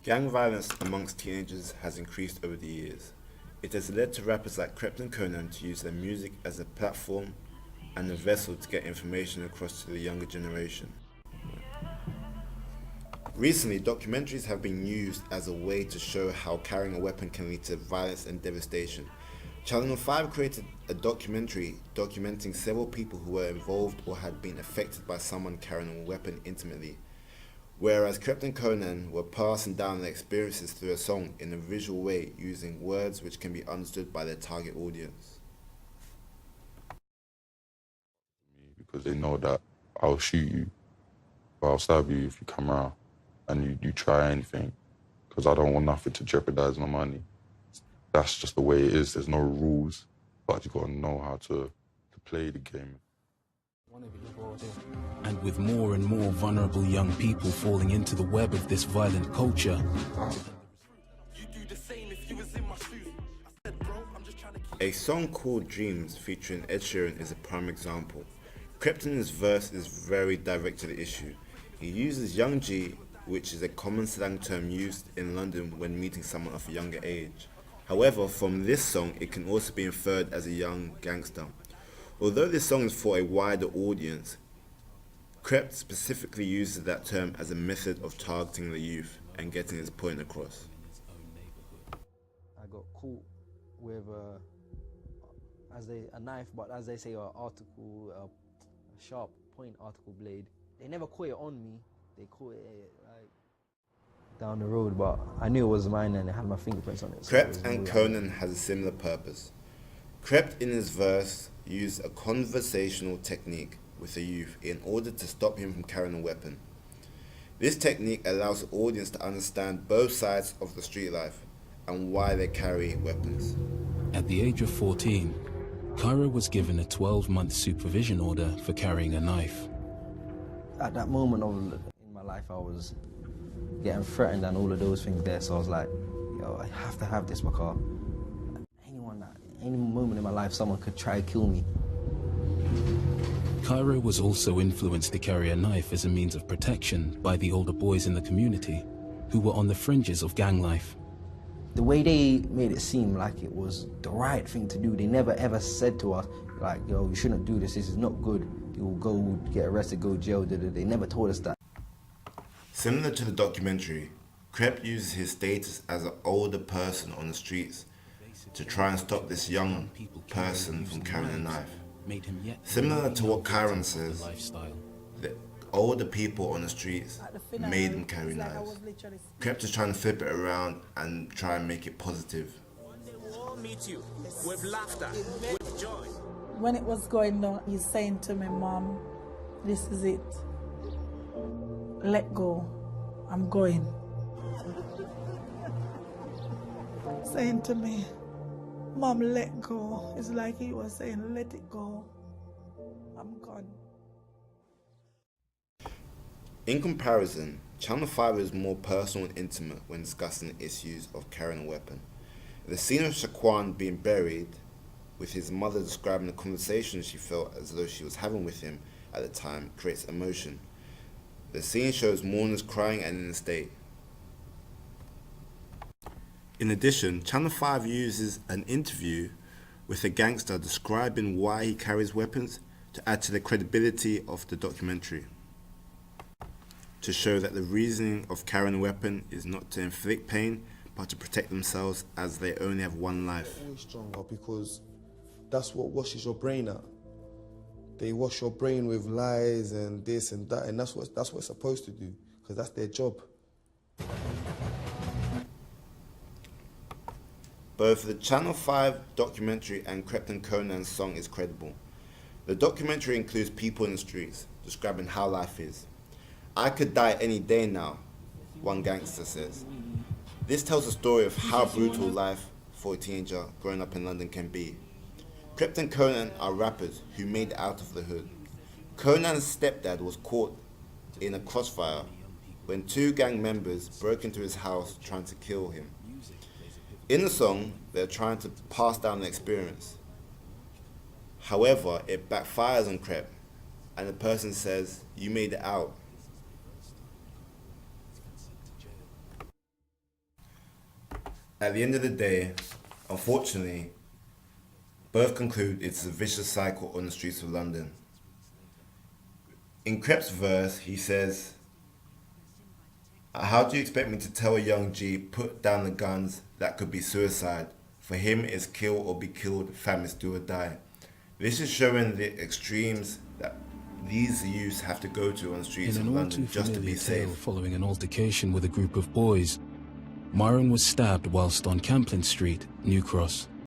Gang violence amongst teenagers has increased over the years. It has led to rappers like Krept and Conan to use their music as a platform and a vessel to get information across to the younger generation. Recently, documentaries have been used as a way to show how carrying a weapon can lead to violence and devastation. Channel 5 created a documentary documenting several people who were involved or had been affected by someone carrying a weapon intimately, whereas Krept and Conan were passing down their experiences through a song in a visual way using words which can be understood by their target audience. Because they know that I'll shoot you, but I'll stab you if you come around and you try anything, because I don't want nothing to jeopardize my money. That's just the way it is. There's no rules, but you got to know how to play the game. And with more and more vulnerable young people falling into the web of this violent culture, A song called Dreams featuring Ed Sheeran is a prime example. Krept in his verse is very direct to the issue. He uses young G, which is a common slang term used in London when meeting someone of a younger age. However, from this song, it can also be inferred as a young gangster. Although this song is for a wider audience, Krept specifically uses that term as a method of targeting the youth and getting his point across. I got caught with a knife, but as they say, a sharp point article blade. They never caught it on me. They caught it like down the road, but I knew it was mine and it had my fingerprints on it. So Krept and Conan has a similar purpose. Krept in his verse used a conversational technique with the youth in order to stop him from carrying a weapon. This technique allows the audience to understand both sides of the street life and why they carry weapons. at the age of 14, Kyra was given a 12-month supervision order for carrying a knife. At that moment in my life, I was getting threatened and all of those things there, so I was like, yo, I have to have this because any moment in my life, someone could try to kill me. Kyra was also influenced to carry a knife as a means of protection by the older boys in the community who were on the fringes of gang life. The way they made it seem like it was the right thing to do, they never ever said to us, like, yo, you shouldn't do this, this is not good, you'll go get arrested, go jail, they never told us that. Similar to the documentary, Krept uses his status as an older person on the streets to try and stop this young person from carrying a knife. Similar to what Kyron says, the older people on the streets made him carry knives. Krept is trying to flip it around and try and make it positive. Meet you with laughter, with joy. When it was going down, he's saying to me, Mom, this is it. Let go. I'm going. Saying to me, Mom, let go. It's like he was saying, let it go. I'm gone. In comparison, Channel 5 is more personal and intimate when discussing the issues of carrying a weapon. The scene of Shaquan being buried, with his mother describing the conversation she felt as though she was having with him at the time, creates emotion. The scene shows mourners crying and in a state. In addition, Channel 5 uses an interview with a gangster describing why he carries weapons to add to the credibility of the documentary, to show that the reasoning of carrying a weapon is not to inflict pain, but to protect themselves as they only have one life. Always stronger because that's what washes your brain out. They wash your brain with lies and this and that, and that's what it's supposed to do, because that's their job. Both the Channel 5 documentary and Krept and Conan's song is credible. The documentary includes people in the streets, describing how life is. I could die any day now, one gangster says. This tells a story of how brutal life for a teenager growing up in London can be. Krept and Conan are rappers who made it out of the hood. Conan's stepdad was caught in a crossfire when two gang members broke into his house trying to kill him. In the song, they're trying to pass down the experience. However, it backfires on Krept, and the person says, "You made it out." At the end of the day, unfortunately, both conclude it's a vicious cycle on the streets of London. In Crep's verse, he says, "How do you expect me to tell a young G, put down the guns, that could be suicide? For him, it's kill or be killed, fam, is do or die." This is showing the extremes that these youths have to go to on the streets In of an all London too just to be familiar tale safe. following an altercation with a group of boys, Myron was stabbed whilst on Camplin Street, New Cross.